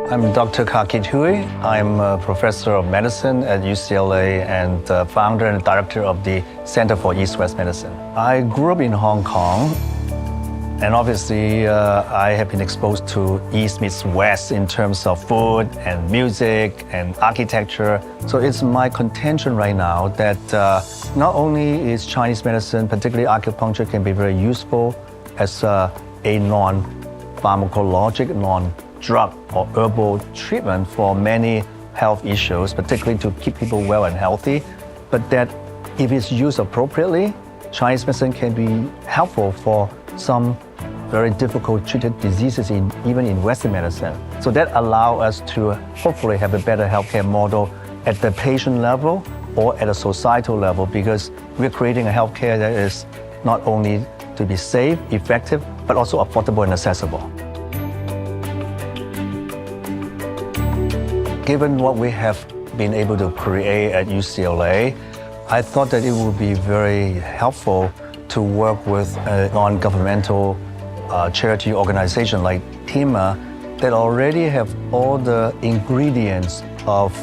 I'm Dr. Kakit Hui. I'm a professor of medicine at UCLA and founder and director of the Center for East-West Medicine. I grew up in Hong Kong, and obviously I have been exposed to East meets West in terms of food and music and architecture. So it's my contention right now that not only is Chinese medicine, particularly acupuncture, can be very useful as a non-pharmacologic, non-drug or herbal treatment for many health issues, particularly to keep people well and healthy, but that if it's used appropriately, Chinese medicine can be helpful for some very difficult treated diseases even in Western medicine. So that allows us to hopefully have a better healthcare model at the patient level or at a societal level, because we're creating a healthcare that is not only to be safe, effective, but also affordable and accessible. Given what we have been able to create at UCLA, I thought that it would be very helpful to work with a non-governmental charity organization like TIMA that already have all the ingredients of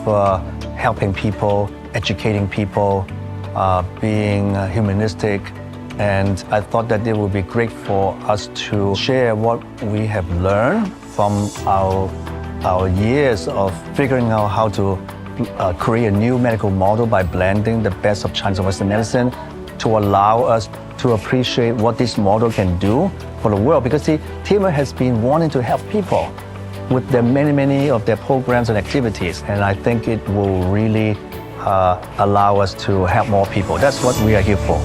helping people, educating people, being humanistic. And I thought that it would be great for us to share what we have learned from our years of figuring out how to create a new medical model by blending the best of Chinese and Western medicine to allow us to appreciate what this model can do for the world. Because see, TIMA has been wanting to help people with their many of their programs and activities. And I think it will really allow us to help more people. That's what we are here for.